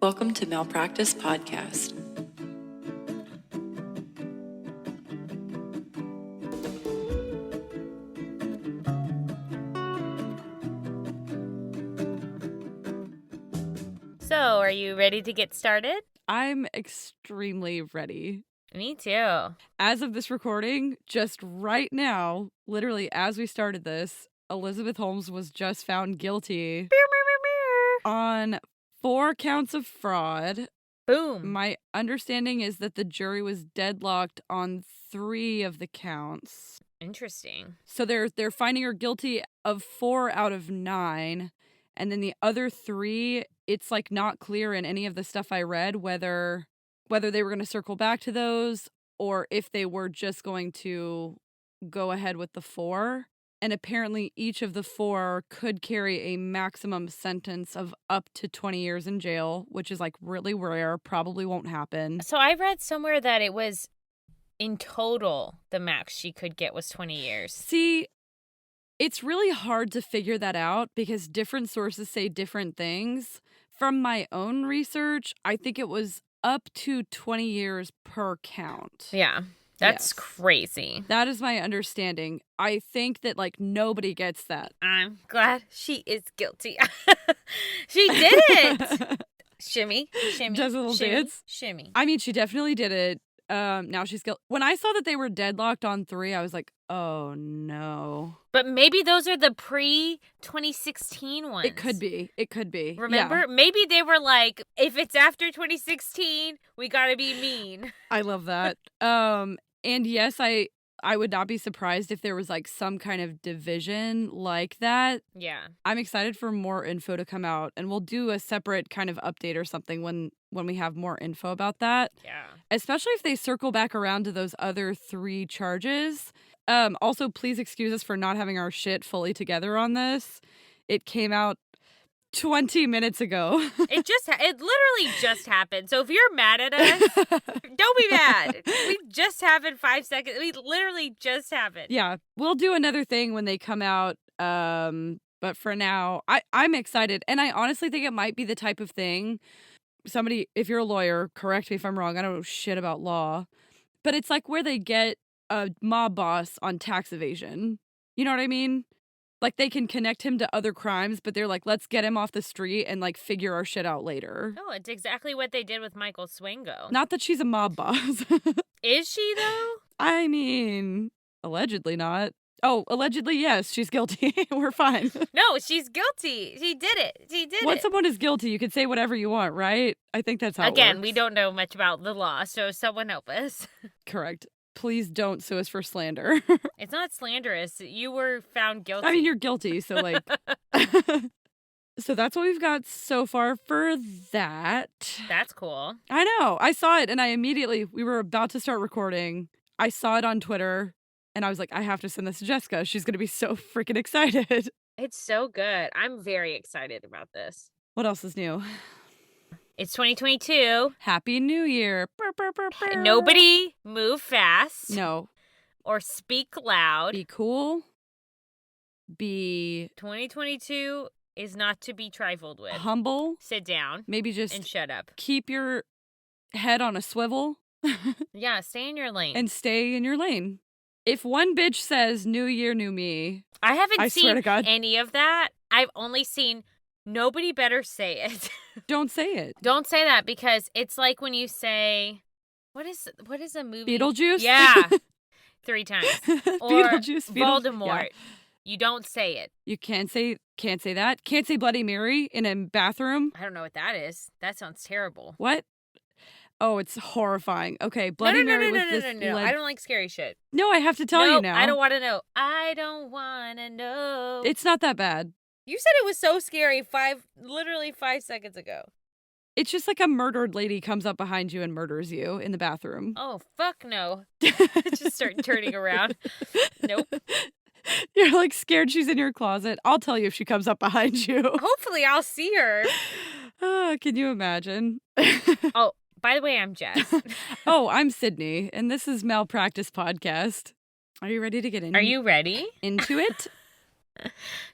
Welcome to Malpractice Podcast. So, are you ready to get started? I'm extremely ready. Me too. As of this recording, just right now, literally as we started this, Elizabeth Holmes was just found guilty on 4 counts of fraud. Boom. My understanding is that the jury was deadlocked on 3 of the counts. Interesting. So they're finding her guilty of 4 out of 9. And then the other 3, it's like not clear in any of the stuff I read whether they were going to circle back to those or if they were just going to go ahead with the 4. And apparently each of the 4 could carry a maximum sentence of up to 20 years in jail, which is like really rare, probably won't happen. So I read somewhere that it was in total the max she could get was 20 years. See, it's really hard to figure that out because different sources say different things. From my own research, I think it was up to 20 years per count. Yeah. That's Yes. crazy. That is my understanding. I think that, like, nobody gets that. I'm glad she is guilty. She did it. Shimmy, shimmy, Does a little shimmy, dance? shimmy. I mean, she definitely did it. Now she's guilty. When I saw that they were deadlocked on 3, I was like, oh, no. But maybe those are the pre-2016 ones. It could be. Remember? Yeah. Maybe they were like, if it's after 2016, we gotta be mean. I love that. And yes, I would not be surprised if there was like some kind of division like that. Yeah. I'm excited for more info to come out, and we'll do a separate kind of update or something when we have more info about that. Yeah. Especially if they circle back around to those other 3 charges. Also, please excuse us for not having our shit fully together on this. It came out 20 minutes ago. It literally just happened. So if you're mad at us, don't be mad. We just happened 5 seconds. We literally just happened. Yeah, we'll do another thing when they come out. But for now, I'm excited. And I honestly think it might be the type of thing. Somebody, if you're a lawyer, correct me if I'm wrong. I don't know shit about law. But it's like where they get a mob boss on tax evasion. You know what I mean? Like, they can connect him to other crimes, but they're like, let's get him off the street and, like, figure our shit out later. No, it's exactly what they did with Michael Swingo. Not that she's a mob boss. Is she, though? I mean, allegedly not. Oh, allegedly, yes, she's guilty. We're fine. No, she's guilty. She did it. Once someone is guilty, you can say whatever you want, right? I think that's how it works. Again, we don't know much about the law, so someone help us. Correct. Please don't sue us for slander. It's not slanderous. You were found guilty. I mean, you're guilty, so, like... So that's what we've got so far for that. That's cool. I know. I saw it, and we were about to start recording. I saw it on Twitter, and I was like, I have to send this to Jessica. She's going to be so freaking excited. It's so good. I'm very excited about this. What else is new? It's 2022. Happy New Year. Burr, burr, burr, burr. Nobody move fast. No. Or speak loud. Be cool. 2022 is not to be trifled with. Humble. Sit down. Maybe just and shut up. Keep your head on a swivel. Yeah, stay in your lane. And stay in your lane. If one bitch says, New Year, new me. I haven't swear to seen God. any of that. I've only seen nobody better say it. Don't say it. Don't say that because it's like when you say, what is a movie? Beetlejuice? Yeah. 3 times. Or Beetlejuice. Voldemort. Yeah. You don't say it. You can't say that. Can't say Bloody Mary in a bathroom. I don't know what that is. That sounds terrible. What? Oh, it's horrifying. Okay, Bloody Mary was this... No. I don't like scary shit. No, I have to tell you now. I don't want to know. I don't want to know. It's not that bad. You said it was so scary literally 5 seconds ago. It's just like a murdered lady comes up behind you and murders you in the bathroom. Oh, fuck no. Just start turning around. Nope. You're like scared she's in your closet. I'll tell you if she comes up behind you. Hopefully I'll see her. Can you imagine? Oh, by the way, I'm Jess. Oh, I'm Sydney, and this is Malpractice Podcast. Are you ready to get in? Are you ready? Into it?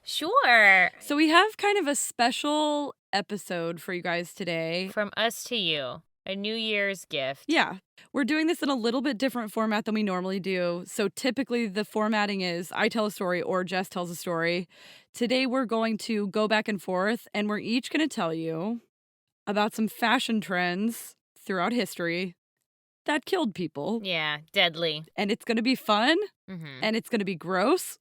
Sure. So we have kind of a special episode for you guys today. From us to you, a New Year's gift. Yeah. We're doing this in a little bit different format than we normally do. So typically the formatting is I tell a story or Jess tells a story. Today we're going to go back and forth, and we're each going to tell you about some fashion trends throughout history that killed people. Yeah, deadly. And it's going to be fun, Mm-hmm. and it's going to be gross.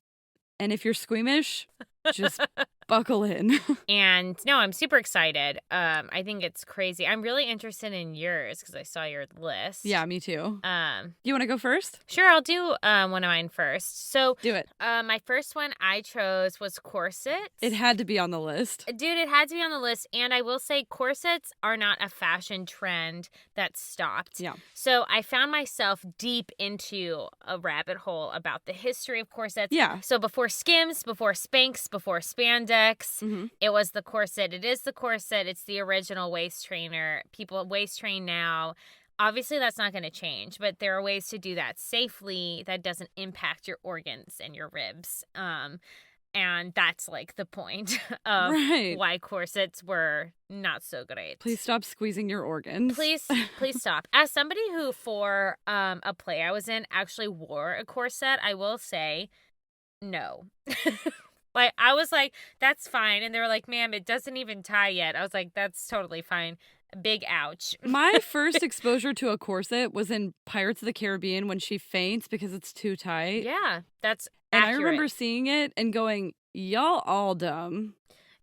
And if you're squeamish, just buckle in. And no, I'm super excited. I think it's crazy. I'm really interested in yours because I saw your list. Yeah, me too. Um, You want to go first? Sure, I'll do one of mine first. So, Do it. my first one I chose was corsets. It had to be on the list. Dude, it had to be on the list. And I will say corsets are not a fashion trend that stopped. Yeah. So I found myself deep into a rabbit hole about the history of corsets. Yeah. So before Skims, before Spanx, before Spandex, Mhm. it was the corset. It is the corset. It's the original waist trainer. People waist train now. Obviously, that's not going to change, but there are ways to do that safely that doesn't impact your organs and your ribs. And that's like the point of Right. why corsets were not so great. Please stop squeezing your organs. Please stop. As somebody who for a play I was in actually wore a corset, I will say no. Like I was like, that's fine. And they were like, ma'am, it doesn't even tie yet. I was like, that's totally fine. Big ouch. My first exposure to a corset was in Pirates of the Caribbean when she faints because it's too tight. Yeah, that's And accurate. I remember seeing it and going, y'all all dumb.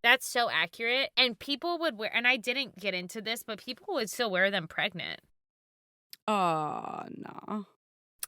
That's so accurate. And people would wear, and I didn't get into this, but people would still wear them pregnant. Oh, no.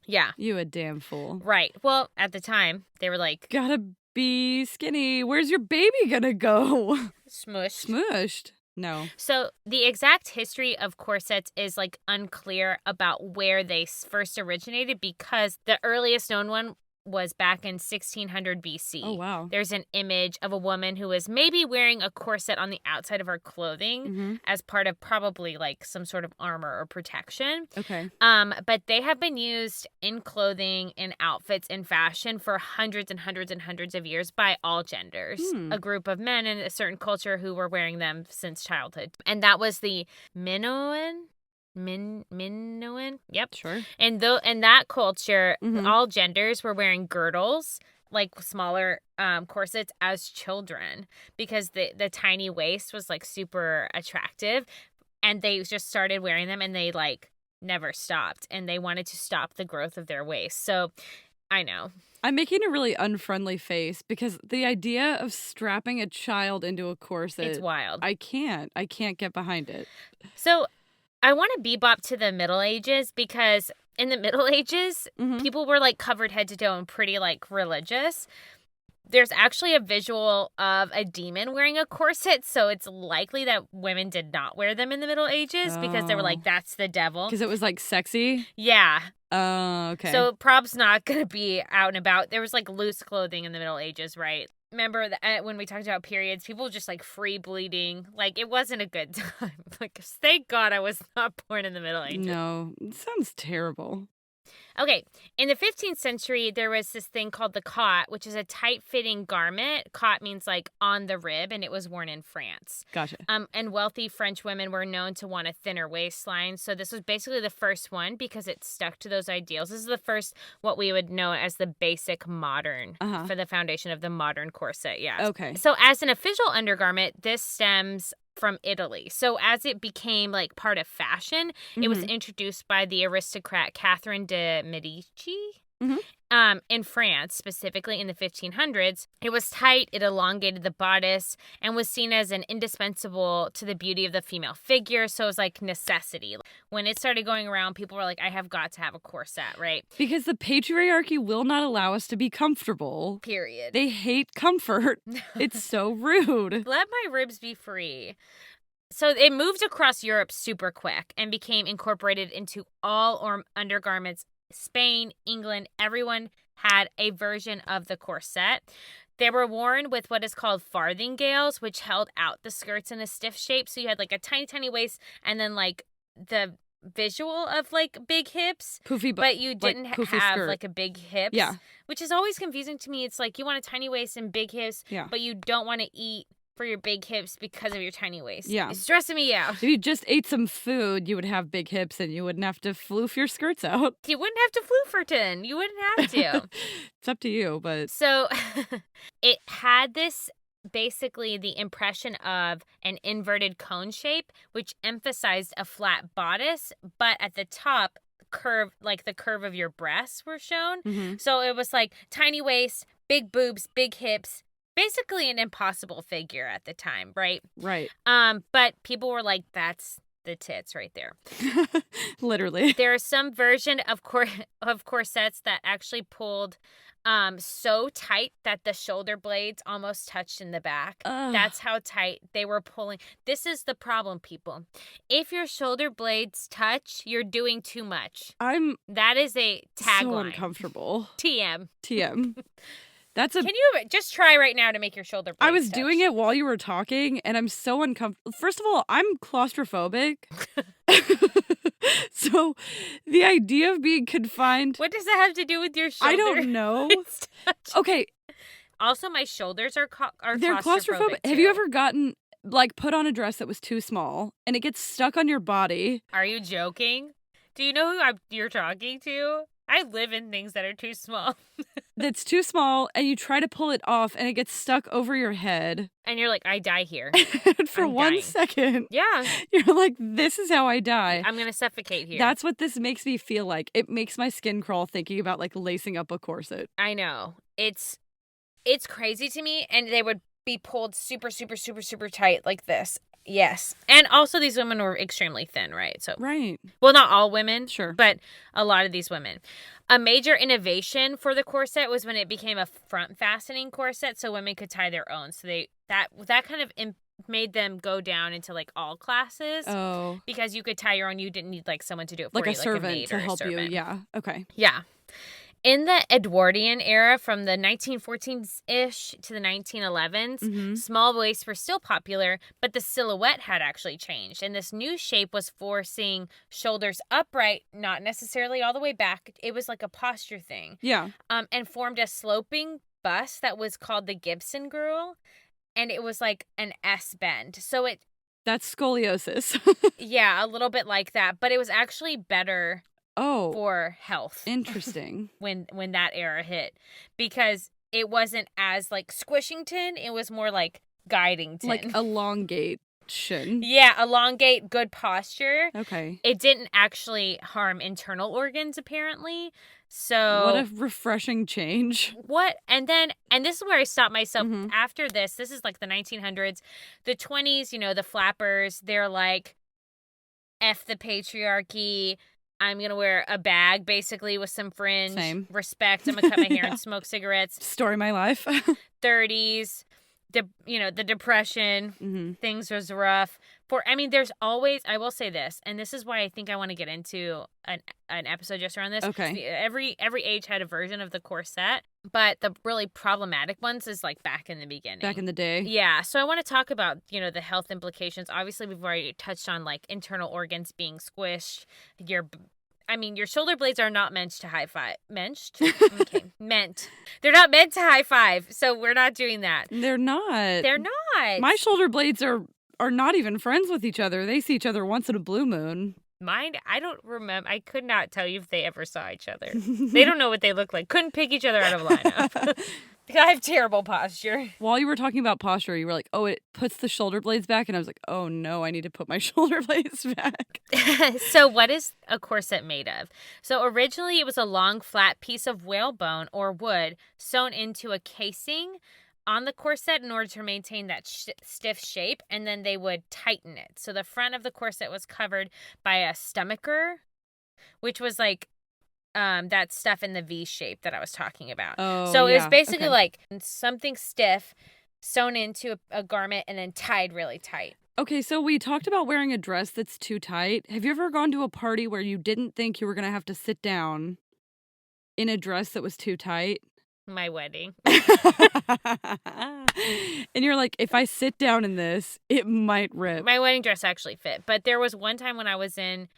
Yeah. You a damn fool. Right. Well, at the time, they were like, Gotta be skinny. Where's your baby gonna go? smushed. Smushed. No. So the exact history of corsets is like unclear about where they first originated because the earliest known one was back in 1600 BC. Oh, wow. There's an image of a woman who was maybe wearing a corset on the outside of her clothing Mm-hmm. as part of probably like some sort of armor or protection. Okay. But they have been used in clothing, in outfits, in fashion for hundreds and hundreds and hundreds of years by all genders. A group of men in a certain culture who were wearing them since childhood. And that was the Minoan. Minoan? Yep. Sure. And in that culture, Mhm. all genders were wearing girdles, like smaller corsets, as children because the tiny waist was like super attractive, and they just started wearing them, and they like never stopped, and they wanted to stop the growth of their waist. So I know. I'm making a really unfriendly face because the idea of strapping a child into a corset, It's wild. I can't get behind it. So I want to bebop to the Middle Ages because in the Middle Ages, Mhm. people were like covered head to toe and pretty like religious. There's actually a visual of a demon wearing a corset, so it's likely that women did not wear them in the Middle Ages because they were Oh. like, that's the devil. Because it was like sexy. Yeah. Oh, okay. So prob's not going to be out and about. There was like loose clothing in the Middle Ages, right? Remember that when we talked about periods, people just like free bleeding. Like it wasn't a good time. Like thank God I was not born in the Middle Ages. No, it sounds terrible. Okay, in the 15th century, there was this thing called the cot, which is a tight-fitting garment. Cot means like on the rib, and it was worn in France. Gotcha. And wealthy French women were known to want a thinner waistline. So this was basically the first one because it stuck to those ideals. This is the first, what we would know as the basic modern Uh-huh. for the foundation of the modern corset. Yeah. Okay. So as an official undergarment, this stems from Italy. So as it became like part of fashion, it was Mhm. introduced by the aristocrat Catherine de Medici. Mhm. In France, specifically in the 1500s. It was tight, it elongated the bodice, and was seen as an indispensable to the beauty of the female figure. So it was like necessity. When it started going around, people were like, I have got to have a corset, right? Because the patriarchy will not allow us to be comfortable. Period. They hate comfort. It's so rude. Let my ribs be free. So it moved across Europe super quick and became incorporated into all undergarments. Spain, England, everyone had a version of the corset. They were worn with what is called farthingales, which held out the skirts in a stiff shape. So you had like a tiny, tiny waist and then like the visual of like big hips, Poofy, but you didn't like, poofy have skirt. like a big hips. Yeah. Which is always confusing to me. It's like you want a tiny waist and big hips, Yeah. but you don't want to eat for your big hips because of your tiny waist. Yeah. It's stressing me out. If you just ate some food, you would have big hips and you wouldn't have to floof your skirts out. You wouldn't have to Flooferton. You wouldn't have to. It's up to you, but... So it had this, basically the impression of an inverted cone shape, which emphasized a flat bodice, but at the top, curve, like the curve of your breasts were shown. Mhm. So it was like tiny waist, big boobs, big hips, basically an impossible figure at the time, right? Right. But people were like, that's the tits right there. Literally. There is some version of corsets that actually pulled so tight that the shoulder blades almost touched in the back. Ugh. That's how tight they were pulling. This is the problem, people. If your shoulder blades touch, you're doing too much. That is a tagline. So uncomfortable. TM. TM. That's a... Can you just try right now to make your shoulder blades I was touch? doing it while you were talking, and I'm so uncomfortable. First of all, I'm claustrophobic. So the idea of being confined... What does that have to do with your shoulder? I don't know. Okay. Also, my shoulders are They're claustrophobic. too. Have you ever gotten, like, put on a dress that was too small, and it gets stuck on your body? Are you joking? Do you know who you're talking to? I live in things that are too small. That's too small, and you try to pull it off, and it gets stuck over your head. And you're like, I die here. And for I'm 1 dying. second, Yeah. you're like, this is how I die. I'm going to suffocate here. That's what this makes me feel like. It makes my skin crawl thinking about, like, lacing up a corset. I know. It's crazy to me, and they would be pulled super, super, super, super tight like this. Yes. And also these women were extremely thin, right? So Right. Well, not all women. Sure. But a lot of these women. A major innovation for the corset was when it became a front fastening corset so women could tie their own. So that kind of made them go down into like all classes. Oh. Because you could tie your own. You didn't need like someone to do it for Like you. a servant maid to or a help you. servant. Yeah. Okay. Yeah. In the Edwardian era, from the 1914s-ish to the 1911s, Mhm. small waists were still popular, but the silhouette had actually changed. And this new shape was forcing shoulders upright, not necessarily all the way back. It was like a posture thing. Yeah. And formed a sloping bust that was called the Gibson girl. And it was like an S bend. So That's scoliosis. yeah, a little bit like that. But it was actually better Oh. for health. Interesting. when that era hit, because it wasn't as like squishington, it was more like guidington. Like elongation. Yeah, elongate, good posture. Okay. It didn't actually harm internal organs apparently. So What a refreshing change. and this is where I stopped myself Mhm. after this. This is like the 1900s. The 20s, the flappers, they're like, F the patriarchy. I'm going to wear a bag, basically, with some fringe. Same. Respect. I'm going to cut my hair Yeah. and smoke cigarettes. Story of my life. 30s, the depression, Mm-hmm. things was rough. There's always, I will say this, and this is why I think I want to get into an episode just around this. Okay. Every age had a version of the corset, but the really problematic ones is like back in the beginning. Back in the day. Yeah, so I want to talk about, the health implications. Obviously, we've already touched on, like, internal organs being squished. Your shoulder blades are not meant to high five. Menched? Okay, meant. They're not meant to high five, so we're not doing that. They're not. They're not. My shoulder blades are not even friends with each other. They see each other once in a blue moon. Mine, I don't remember. I could not tell you if they ever saw each other. They don't know what they look like. Couldn't pick each other out of a lineup. I have terrible posture. While you were talking about posture, you were like, oh, it puts the shoulder blades back. And I was like, oh, no, I need to put my shoulder blades back. So what is a corset made of? So originally it was a long, flat piece of whalebone or wood sewn into a casing on the corset in order to maintain that stiff shape, and then they would tighten it. So the front of the corset was covered by a stomacher, which was like that stuff in the V shape that I was talking about. Oh, so it was yeah. basically Okay. like something stiff sewn into a garment and then tied really tight. Okay, so we talked about wearing a dress that's too tight. Have you ever gone to a party where you didn't think you were going to have to sit down in a dress that was too tight? My wedding. And you're like, if I sit down in this, it might rip. My wedding dress actually fit. But there was one time when I was in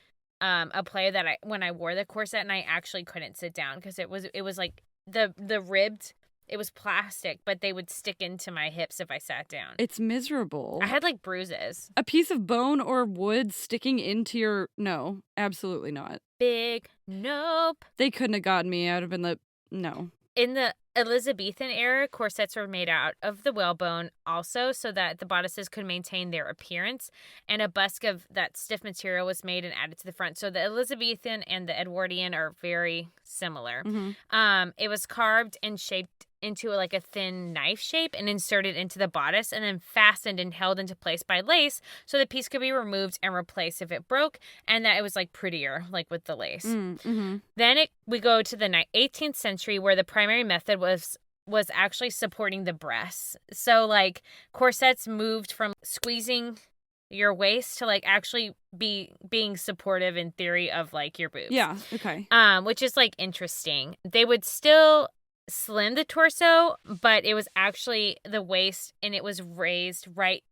a play when I wore the corset and I actually couldn't sit down because it was like the ribbed It was plastic, but they would stick into my hips if I sat down. It's miserable. I had like bruises. A piece of bone or wood sticking into your... No, absolutely not. Big nope. They couldn't have gotten me. I would have been the... No. In the Elizabethan era, corsets were made out of the whalebone also so that the bodices could maintain their appearance, and a busk of that stiff material was made and added to the front. So the Elizabethan and the Edwardian are very similar. It was carved and shaped into like a thin knife shape and inserted into the bodice and then fastened and held into place by lace so the piece could be removed and replaced if it broke, and that it was like prettier, like with the lace. Then we go to the 18th century where the primary method was actually supporting the breasts. So like corsets moved from squeezing your waist to like actually being supportive in theory of like your boobs. Yeah, okay. Which is like interesting. They would still slim the torso, but it was actually the waist, and it was raised right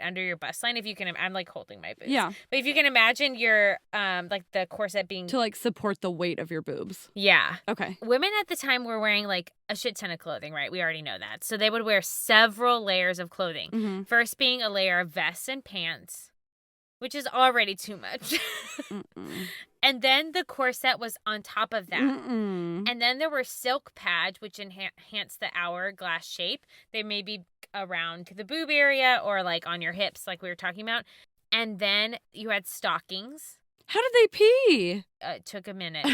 under your bust line. If you can, I'm like holding my boobs. Yeah. But if you can imagine your like the corset being To like support the weight of your boobs. Yeah. Okay. Women at the time were wearing like a shit ton of clothing, right? We already know that. So they would wear several layers of clothing. First being a layer of vests and pants, which is already too much. And then the corset was on top of that. And then there were silk pads, which enhanced the hourglass shape. They may be around the boob area or like on your hips, like we were talking about. And then you had stockings. How did they pee? It took a minute.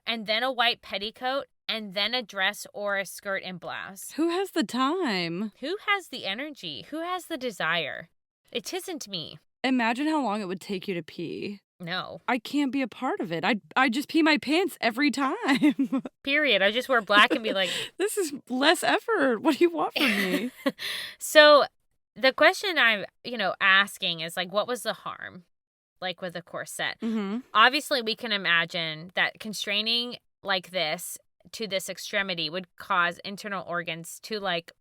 And then a white petticoat. And then a dress or a skirt and blouse. Who has the time? Who has the energy? Who has the desire? It isn't me. Imagine how long it would take you to pee. No. I can't be a part of it. I just pee my pants every time. Period. I just wear black and be like... This is less effort. What do you want from me? So the question I'm, asking is like, what was the harm? Like with a corset? Obviously, we can imagine that constraining like this to this extremity would cause internal organs to like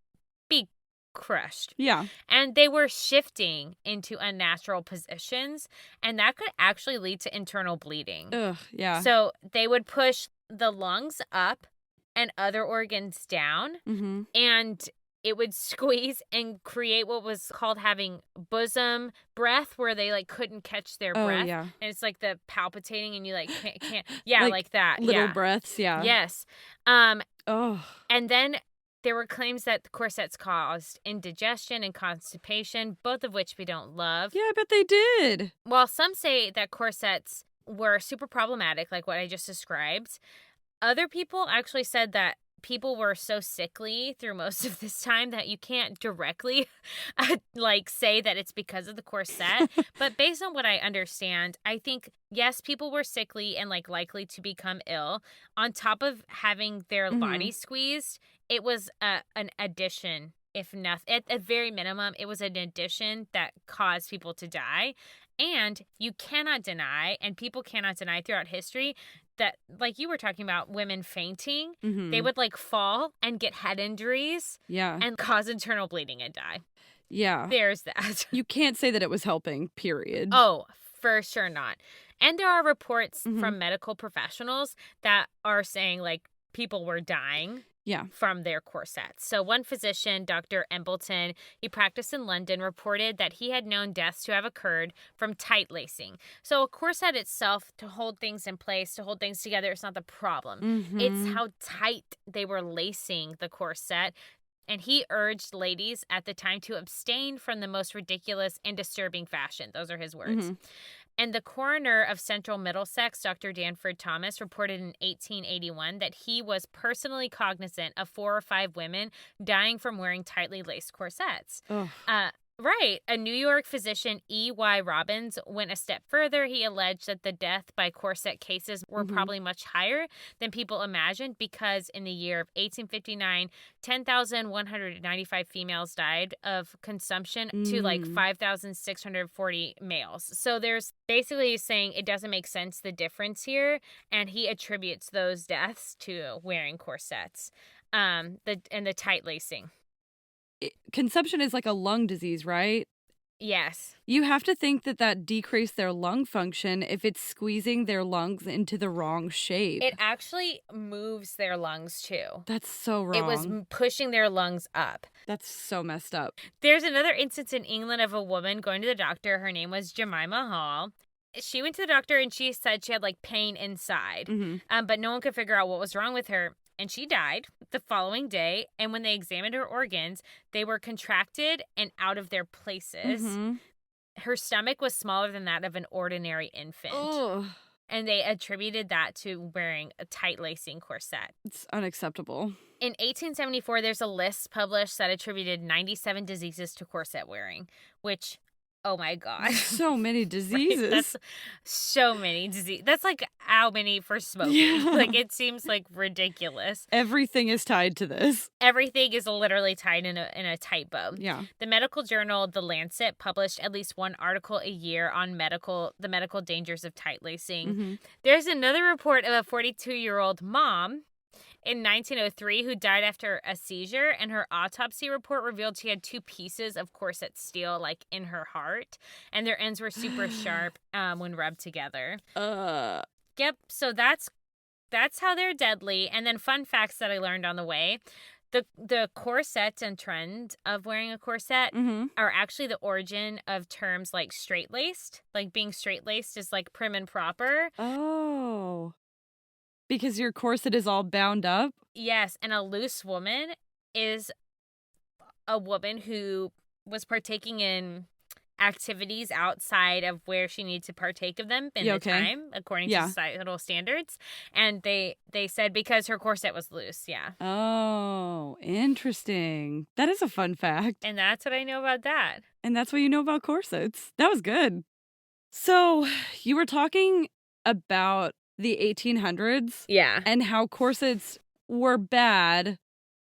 be crushed. Yeah. And they were shifting into unnatural positions, and that could actually lead to internal bleeding. Ugh, yeah. So they would push the lungs up and other organs down, and it would squeeze and create what was called having bosom breath, where they like couldn't catch their breath. Yeah. And it's like the palpitating and you like can't like that. Little breaths, yeah. Yes. Oh. And then there were claims that the corsets caused indigestion and constipation, both of which we don't love. Yeah, I bet they did. While some say that corsets were super problematic, like what I just described, other people actually said that people were so sickly through most of this time that you can't directly like say that it's because of the corset. But based on what I understand, I think, yes, people were sickly and like likely to become ill. On top of having their body squeezed, it was an addition, if nothing. At very minimum, it was an addition that caused people to die. And you cannot deny, and people cannot deny throughout history, that, like you were talking about, women fainting, they would like fall and get head injuries and cause internal bleeding and die. Yeah. There's that. You can't say that it was helping, period. Oh, for sure not. And there are reports from medical professionals that are saying like people were dying from their corsets. So one physician, Dr. Embleton, he practiced in London, reported that he had known deaths to have occurred from tight lacing. So a corset itself, to hold things in place, to hold things together, it's not the problem. It's how tight they were lacing the corset. And he urged ladies at the time to abstain from the most ridiculous and disturbing fashion. Those are his words. And the coroner of Central Middlesex, Dr. Danford Thomas, reported in 1881 that he was personally cognizant of 4 or 5 women dying from wearing tightly laced corsets. Right. A New York physician, E.Y. Robbins, went a step further. He alleged that the death by corset cases were probably much higher than people imagined, because in the year of 1859, 10,195 females died of consumption to like 5,640 males. So there's basically saying it doesn't make sense, the difference here, and he attributes those deaths to wearing corsets and the tight lacing. Consumption is like a lung disease, right? Yes. You have to think that decreased their lung function if it's squeezing their lungs into the wrong shape. It actually moves their lungs too. That's so wrong. It was pushing their lungs up. That's so messed up. There's another instance in England of a woman going to the doctor. Her name was Jemima Hall. She went to the doctor and she said she had like pain inside, but no one could figure out what was wrong with her. And she died the following day. And when they examined her organs, they were contracted and out of their places. Her stomach was smaller than that of an ordinary infant. Ugh. And they attributed that to wearing a tight lacing corset. It's unacceptable. In 1874, there's a list published that attributed 97 diseases to corset wearing, which, oh my God. So many diseases. Right? That's so many diseases. That's like how many for smoking. Yeah. Like, it seems like ridiculous. Everything is tied to this. Everything is literally tied in a tight bow. Yeah. The medical journal, The Lancet, published at least one article a year on the medical dangers of tight lacing. There's another report of a 42-year-old mom in 1903 who died after a seizure, and her autopsy report revealed she had 2 pieces of corset steel like in her heart, and their ends were super sharp when rubbed together. Yep, so that's how they're deadly. And then fun facts that I learned on the way. The corset and trend of wearing a corset are actually the origin of terms like straight-laced. Like, being straight-laced is like prim and proper. Oh. Because your corset is all bound up? Yes, and a loose woman is a woman who was partaking in activities outside of where she needed to partake of them in the time, according to societal standards. And they said because her corset was loose, Oh, interesting. That is a fun fact. And that's what I know about that. And that's what you know about corsets. That was good. So, you were talking about the 1800s. Yeah. And how corsets were bad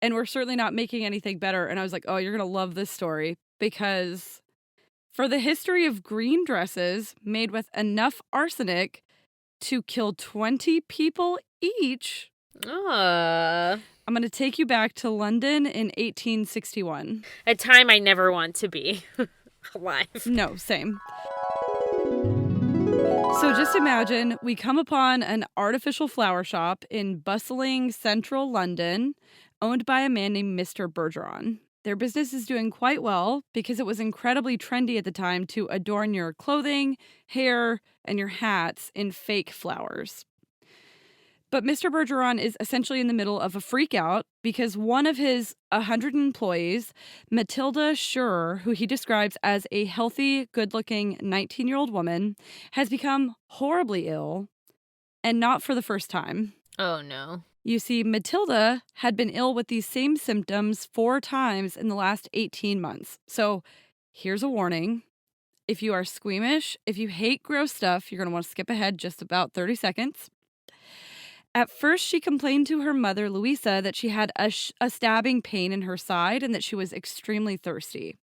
and we're certainly not making anything better. And I was like, oh, you're going to love this story because for the history of green dresses made with enough arsenic to kill 20 people each, I'm going to take you back to London in 1861. A time I never want to be alive. No, same. So just imagine we come upon an artificial flower shop in bustling central London owned by a man named Mr. Bergeron. Their business is doing quite well because it was incredibly trendy at the time to adorn your clothing, hair, and your hats in fake flowers. But Mr. Bergeron is essentially in the middle of a freak out because one of his 100 employees, Matilda Schurrer, who he describes as a healthy, good-looking 19-year-old woman, has become horribly ill, and not for the first time. Oh, no. You see, Matilda had been ill with these same symptoms 4 times in the last 18 months. So here's a warning. If you are squeamish, if you hate gross stuff, you're going to want to skip ahead just about 30 seconds. At first, she complained to her mother, Louisa, that she had a stabbing pain in her side and that she was extremely thirsty.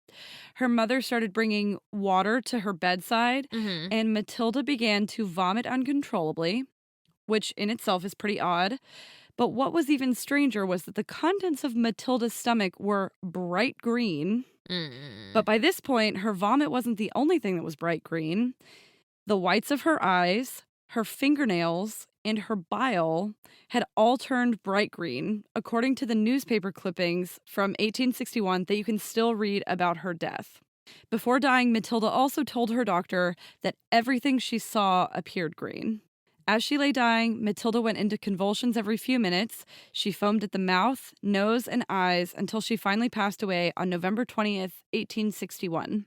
Her mother started bringing water to her bedside, and Matilda began to vomit uncontrollably, which in itself is pretty odd. But what was even stranger was that the contents of Matilda's stomach were bright green. But by this point, her vomit wasn't the only thing that was bright green. The whites of her eyes, her fingernails, and her bile had all turned bright green, according to the newspaper clippings from 1861 that you can still read about her death. Before dying, Matilda also told her doctor that everything she saw appeared green. As she lay dying, Matilda went into convulsions every few minutes. She foamed at the mouth, nose, and eyes until she finally passed away on November 20th, 1861.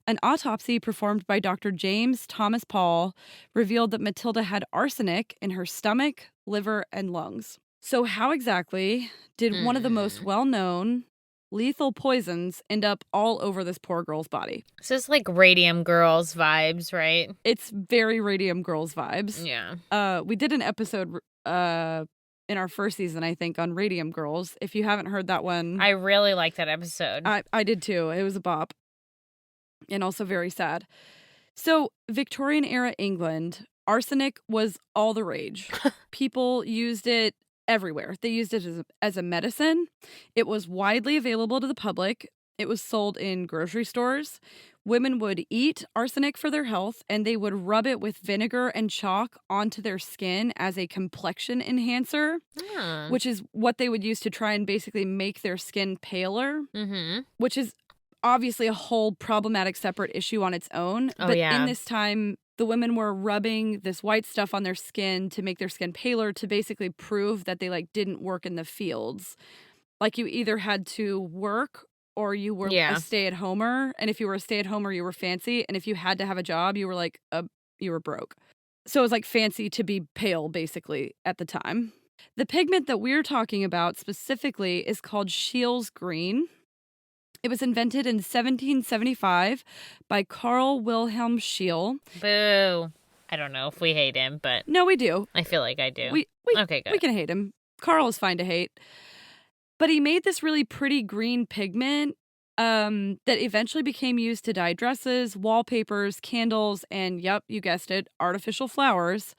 An autopsy performed by Dr. James Thomas Paul revealed that Matilda had arsenic in her stomach, liver, and lungs. So how exactly did one of the most well-known lethal poisons end up all over this poor girl's body? So it's like Radium Girls vibes, right? It's very Radium Girls vibes. Yeah. We did an episode in our first season, I think, on Radium Girls. If you haven't heard that one. I really liked that episode. I did too. It was a bop. And also very sad. So, Victorian era England, arsenic was all the rage. People used it everywhere. They used it as a medicine. It was widely available to the public. It was sold in grocery stores. Women would eat arsenic for their health, and they would rub it with vinegar and chalk onto their skin as a complexion enhancer, which is what they would use to try and basically make their skin paler, which is obviously a whole problematic separate issue on its own. Oh, but yeah. in this time, the women were rubbing this white stuff on their skin to make their skin paler to basically prove that they didn't work in the fields. Like, you either had to work or you were a stay-at-homer. And if you were a stay-at-homer, you were fancy. And if you had to have a job, you were you were broke. So it was fancy to be pale, basically, at the time. The pigment that we're talking about specifically is called Scheele's green. It was invented in 1775 by Carl Wilhelm Scheele. Boo. I don't know if we hate him, but... No, we do. I feel like I do. Okay, good. We can hate him. Carl is fine to hate. But he made this really pretty green pigment that eventually became used to dye dresses, wallpapers, candles, and, yep, you guessed it, artificial flowers.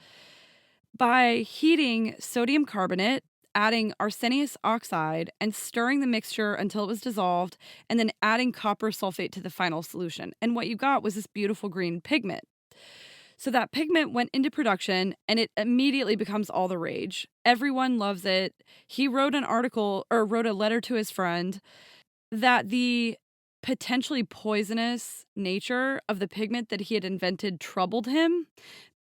By heating sodium carbonate, adding arsenic oxide, and stirring the mixture until it was dissolved, and then adding copper sulfate to the final solution. And what you got was this beautiful green pigment. So that pigment went into production, and it immediately becomes all the rage. Everyone loves it. He wrote wrote a letter to his friend that the potentially poisonous nature of the pigment that he had invented troubled him,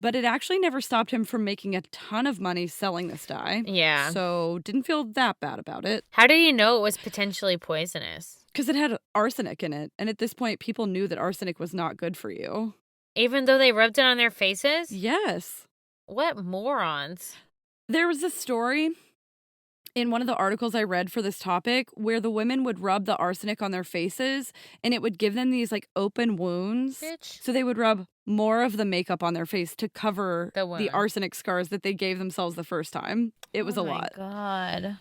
but it actually never stopped him from making a ton of money selling this dye. Yeah. So didn't feel that bad about it. How do you know it was potentially poisonous? Because it had arsenic in it. And at this point, people knew that arsenic was not good for you. Even though they rubbed it on their faces? Yes. What morons. There was a story in one of the articles I read for this topic where the women would rub the arsenic on their faces and it would give them these open wounds. Bitch. So they would rub more of the makeup on their face to cover the arsenic scars that they gave themselves the first time. It was a lot. Oh my God.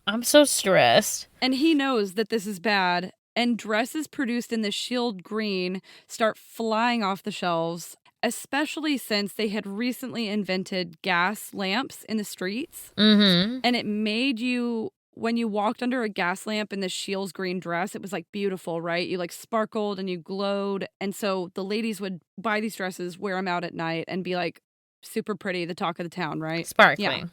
I'm so stressed. And he knows that this is bad. And dresses produced in the Scheele green start flying off the shelves, especially since they had recently invented gas lamps in the streets. Mm-hmm. And it made you, when you walked under a gas lamp in the Scheele's green dress, it was beautiful, right? You sparkled and you glowed. And so the ladies would buy these dresses, wear them out at night, and be super pretty, the talk of the town, right? Sparkling. Yeah.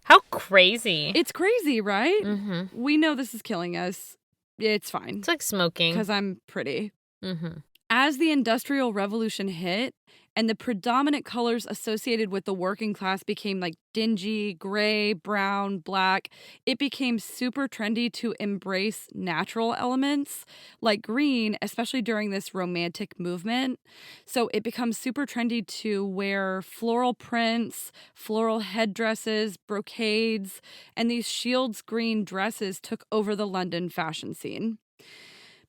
How crazy. It's crazy, right? Mm-hmm. We know this is killing us. It's fine. It's like smoking. Because I'm pretty. Mm-hmm. As the Industrial Revolution hit, and the predominant colors associated with the working class became dingy, gray, brown, black, it became super trendy to embrace natural elements like green, especially during this romantic movement. So it becomes super trendy to wear floral prints, floral headdresses, brocades, and these Scheele's green dresses took over the London fashion scene.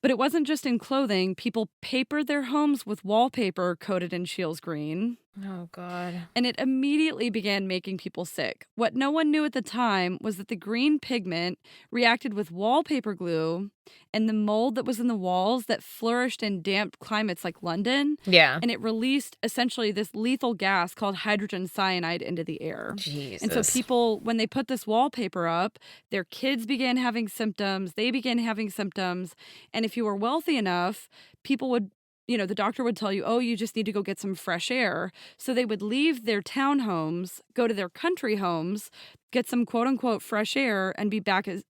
But it wasn't just in clothing. People papered their homes with wallpaper coated in Scheele's green. Oh, God. And it immediately began making people sick. What no one knew at the time was that the green pigment reacted with wallpaper glue and the mold that was in the walls that flourished in damp climates like London. Yeah. And it released essentially this lethal gas called hydrogen cyanide into the air. Jesus. And so people, when they put this wallpaper up, their kids began having symptoms. They began having symptoms. And if you were wealthy enough, people would, the doctor would tell you, oh, you just need to go get some fresh air. So they would leave their townhomes, go to their country homes, get some quote unquote fresh air, and be back as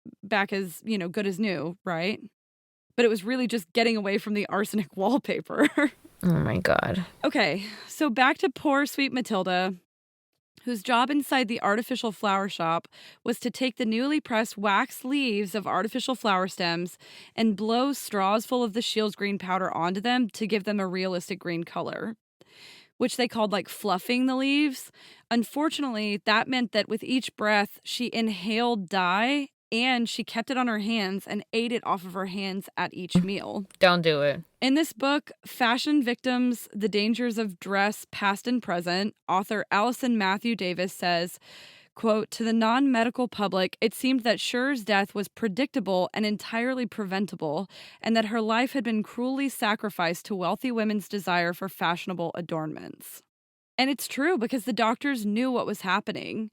good as new, right? But it was really just getting away from the arsenic wallpaper. Oh my God. Okay, so back to poor sweet Matilda, whose job inside the artificial flower shop was to take the newly pressed wax leaves of artificial flower stems and blow straws full of the Scheele's green powder onto them to give them a realistic green color, which they called fluffing the leaves. Unfortunately, that meant that with each breath, she inhaled dye and she kept it on her hands and ate it off of her hands at each meal. Don't do it. In this book, Fashion Victims, The Dangers of Dress, Past and Present, author Allison Matthew Davis says, quote, to the non-medical public, it seemed that Scher's death was predictable and entirely preventable, and that her life had been cruelly sacrificed to wealthy women's desire for fashionable adornments. And it's true because the doctors knew what was happening.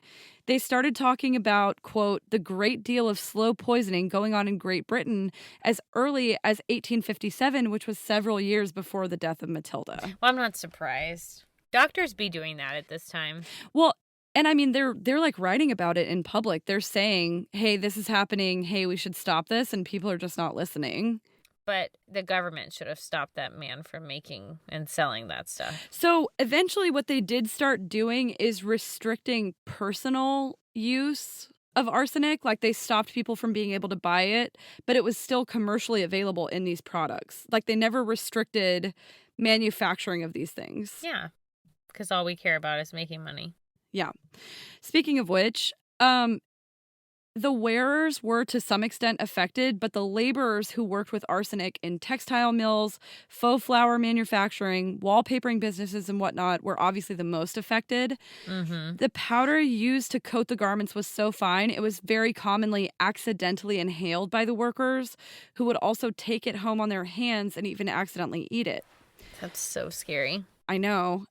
They started talking about, quote, the great deal of slow poisoning going on in Great Britain as early as 1857, which was several years before the death of Matilda. Well, I'm not surprised. Doctors be doing that at this time. Well, and I mean, they're like writing about it in public. They're saying, hey, this is happening. Hey, we should stop this. And people are just not listening. But the government should have stopped that man from making and selling that stuff. So eventually what they did start doing is restricting personal use of arsenic. Like they stopped people from being able to buy it, but it was still commercially available in these products. Like they never restricted manufacturing of these things. Yeah, because all we care about is making money. Yeah. Speaking of which, the wearers were to some extent affected, but the laborers who worked with arsenic in textile mills, faux flower manufacturing, wallpapering businesses, and whatnot were obviously the most affected. Mm-hmm. The powder used to coat the garments was so fine, it was very commonly accidentally inhaled by the workers, who would also take it home on their hands and even accidentally eat it. That's so scary. I know.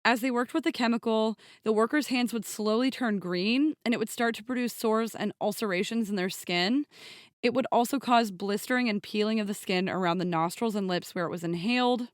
As they worked with the chemical, the workers' hands would slowly turn green, and it would start to produce sores and ulcerations in their skin. It would also cause blistering and peeling of the skin around the nostrils and lips where it was inhaled.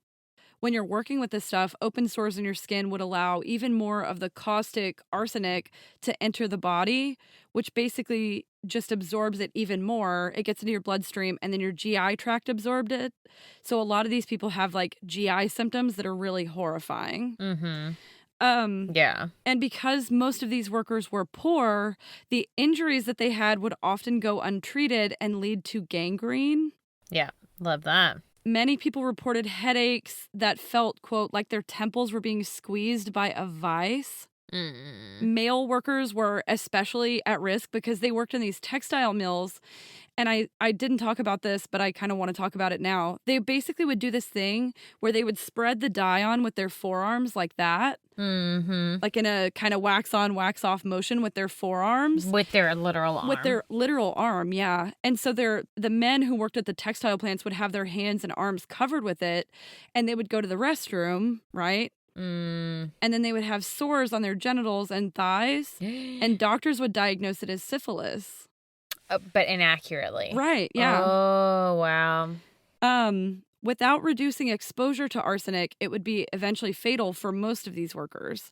When you're working with this stuff, open sores in your skin would allow even more of the caustic arsenic to enter the body, which basically just absorbs it even more. It gets into your bloodstream and then your GI tract absorbed it. So a lot of these people have like GI symptoms that are really horrifying. Mm-hmm. Yeah. And because most of these workers were poor, the injuries that they had would often go untreated and lead to gangrene. Yeah. Love that. Many people reported headaches that felt, quote, like their temples were being squeezed by a vice. Male workers were especially at risk because they worked in these textile mills. And I didn't talk about this, but I kind of want to talk about it now. They basically would do this thing where they would spread the dye on with their forearms like that. Mm-hmm. Like in a kind of wax on, wax off motion with their forearms. With their literal arm. With their literal arm, yeah. And so the men who worked at the textile plants would have their hands and arms covered with it, and they would go to the restroom, right? And then they would have sores on their genitals and thighs, and doctors would diagnose it as syphilis. But inaccurately. Right, yeah. Oh, wow. Without reducing exposure to arsenic, it would be eventually fatal for most of these workers.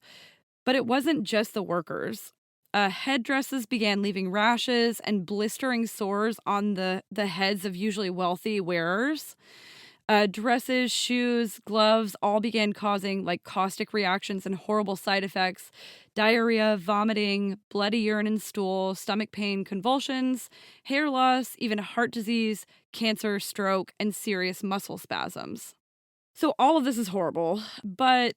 But it wasn't just the workers. Headdresses began leaving rashes and blistering sores on the heads of usually wealthy wearers. Dresses, shoes, gloves all began causing like caustic reactions and horrible side effects: diarrhea, vomiting, bloody urine and stool, stomach pain, convulsions, hair loss, even heart disease, cancer, stroke, and serious muscle spasms. So all of this is horrible, but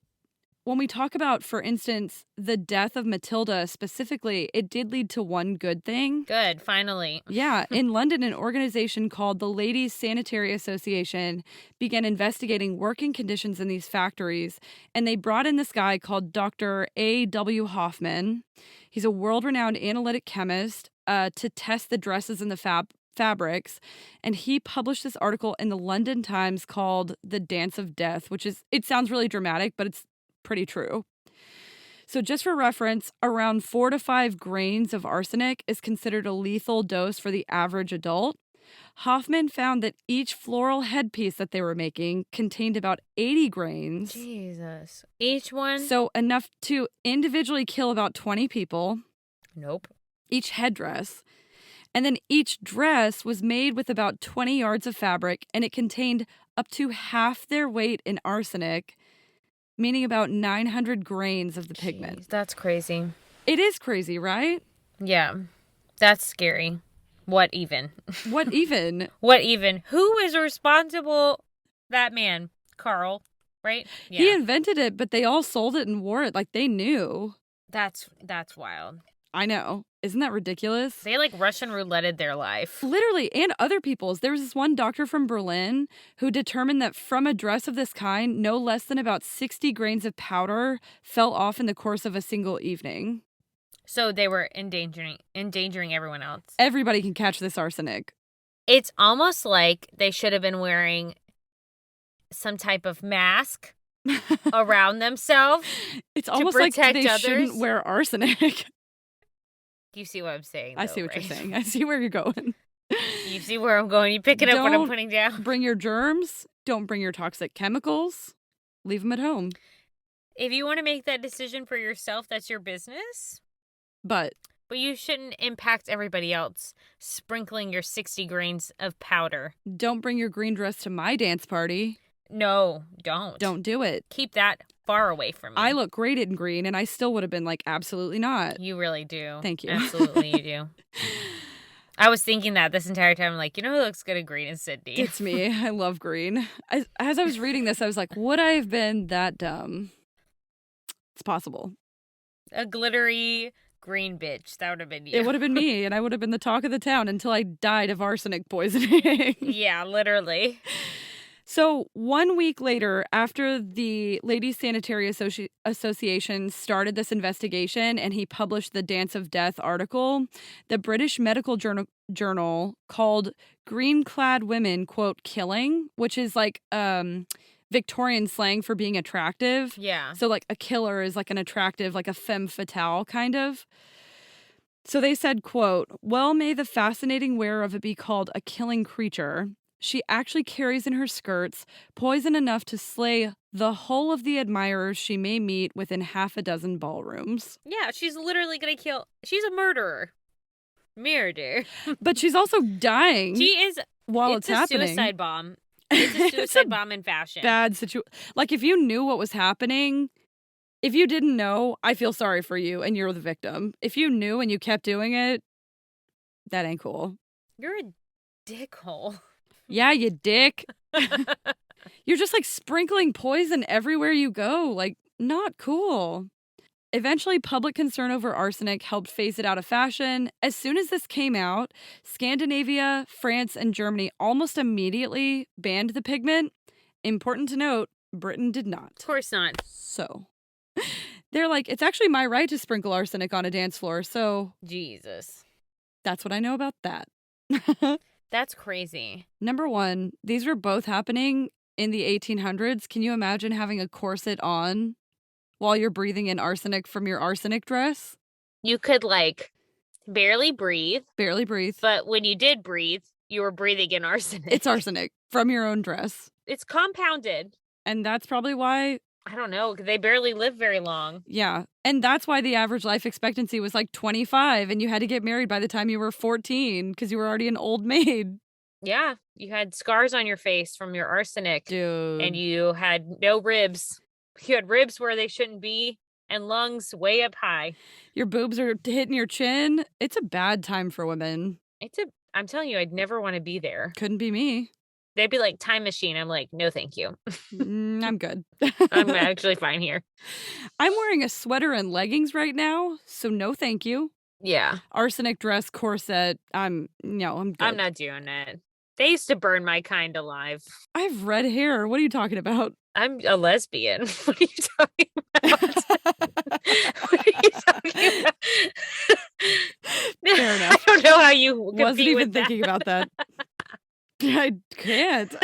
when we talk about, for instance, the death of Matilda specifically, it did lead to one good thing. Good, finally. Yeah, in London, an organization called the Ladies Sanitary Association began investigating working conditions in these factories, and they brought in this guy called Dr. A.W. Hoffman. He's a world-renowned analytic chemist to test the dresses and the fabrics, and he published this article in the London Times called The Dance of Death, which is, it sounds really dramatic, but it's pretty true. So just for reference, around 4 to 5 grains of arsenic is considered a lethal dose for the average adult. Hoffman found that each floral headpiece that they were making contained about 80 grains. Jesus. Each one? So enough to individually kill about 20 people. Nope. Each headdress. And then each dress was made with about 20 yards of fabric, and it contained up to half their weight in arsenic, meaning about 900 grains of the pigment. Jeez, that's crazy. It is crazy, right? Yeah. That's scary. What even? What even? What even? Who is responsible? That man, Carl, right? Yeah. He invented it, but they all sold it and wore it like they knew. That's wild. I know. Isn't that ridiculous? They like Russian rouletted their life. Literally, and other people's. There was this one doctor from Berlin who determined that from a dress of this kind, no less than about 60 grains of powder fell off in the course of a single evening. So they were endangering everyone else. Everybody can catch this arsenic. It's almost like they should have been wearing some type of mask around themselves. It's almost like protect they others? shouldn't wear arsenic. You see what I'm saying? I though, see what right? you're saying. I see where you're going. You see where I'm going. You picking up what I'm Don't putting down. Bring your germs. Don't bring your toxic chemicals. Leave them at home. If you want to make that decision for yourself, that's your business. But you shouldn't impact everybody else, sprinkling your 60 grains of powder. don't bring your green dress to my dance party. No, don't. Don't do it. Keep that far away from me. I look great in green, and I still would have been like, absolutely not. You really do. Thank you. Absolutely, you do. I was thinking that this entire time. I'm like, you know who looks good in green is Sydney. It's me. I love green. As I was reading this, I was like, would I have been that dumb? It's possible. A glittery green bitch. That would have been you. It would have been me, and I would have been the talk of the town until I died of arsenic poisoning. Yeah, literally. So 1 week later, after the Ladies Sanitary Association started this investigation and he published the Dance of Death article, the British Medical Journal called green-clad women, quote, killing, which is like Victorian slang for being attractive. Yeah. So like a killer is like an attractive, like a femme fatale kind of. So they said, quote, well, may the fascinating wearer of it be called a killing creature. She actually carries in her skirts poison enough to slay the whole of the admirers she may meet within half a dozen ballrooms. Yeah, she's literally going to kill. She's a murderer. Murder. But she's also dying. She is. While it's happening. It's a suicide bomb. It's a suicide bomb in fashion. Bad situation. Like, if you knew what was happening, if you didn't know, I feel sorry for you and you're the victim. If you knew and you kept doing it, that ain't cool. You're a dickhole. Yeah, you dick. You're just like sprinkling poison everywhere you go. Like, not cool. Eventually, public concern over arsenic helped phase it out of fashion. As soon as this came out, Scandinavia, France, and Germany almost immediately banned the pigment. Important to note, Britain did not. Of course not. So, they're like, it's actually my right to sprinkle arsenic on a dance floor, so Jesus. that's what I know about that. That's crazy. Number one, these were both happening in the 1800s. Can you imagine having a corset on while you're breathing in arsenic from your arsenic dress? You could, like, barely breathe. Barely breathe. But when you did breathe, you were breathing in arsenic. It's arsenic from your own dress. It's compounded. And that's probably why... I don't know. They barely live very long. Yeah. And that's why the average life expectancy was like 25 and you had to get married by the time you were 14 because you were already an old maid. Yeah. You had scars on your face from your arsenic. Dude. And you had no ribs. You had ribs where they shouldn't be and lungs way up high. Your boobs are hitting your chin. It's a bad time for women. I'm telling you, I'd never want to be there. Couldn't be me. They'd be like, time machine. I'm like, no, thank you. I'm good. I'm actually fine here. I'm wearing a sweater and leggings right now, so no thank you. Yeah. Arsenic dress, corset. I'm good. I'm not doing it. They used to burn my kind alive. I have red hair. What are you talking about? I'm a lesbian. What are you talking about? What are you talking about? Fair enough. I don't know how you wasn't even thinking about that. I can't.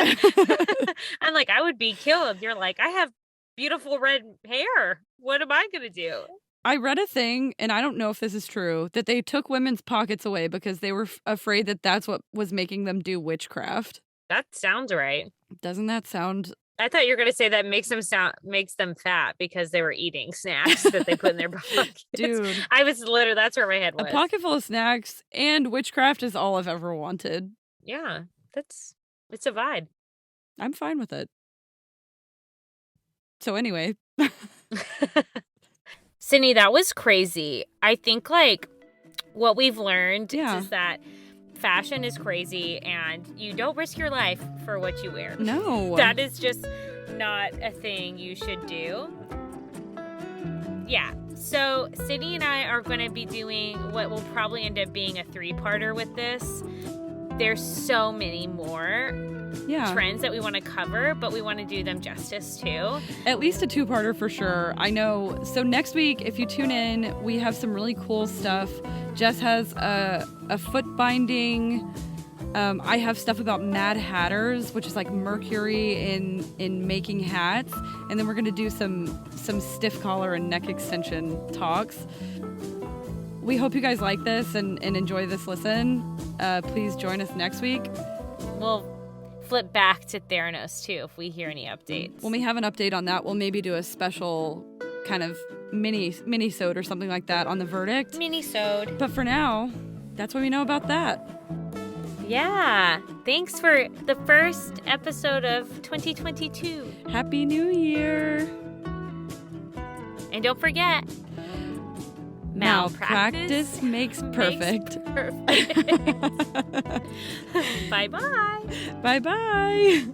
I'm like, I would be killed. You're like, I have beautiful red hair. What am I going to do? I read a thing, and I don't know if this is true, that they took women's pockets away because they were afraid that that's what was making them do witchcraft. That sounds right. Doesn't that sound... I thought you were going to say that makes them fat because they were eating snacks that they put in their pockets. Dude. I was literally, that's where my head was. A pocket full of snacks and witchcraft is all I've ever wanted. Yeah, it's a vibe. I'm fine with it. So anyway. Sydney, that was crazy. I think, like, what we've learned is that fashion is crazy and you don't risk your life for what you wear. No. That is just not a thing you should do. Yeah. So Sydney and I are going to be doing what will probably end up being a 3-parter with this. There's so many more trends that we want to cover, but we want to do them justice too. At least a 2-parter for sure. I know. So next week, if you tune in, we have some really cool stuff. Jess has a foot binding I have stuff about Mad Hatters, which is like mercury in making hats. And then we're going to do some stiff collar and neck extension talks. We hope you guys like this and enjoy this listen. Please join us next week. We'll flip back to Theranos, too, if we hear any updates. When we have an update on that, we'll maybe do a special kind of mini-sode or something like that on the verdict. Mini-sode. But for now, that's what we know about that. Yeah. Thanks for the first episode of 2022. Happy New Year. And don't forget, malpractice makes perfect. Bye-bye. Bye-bye.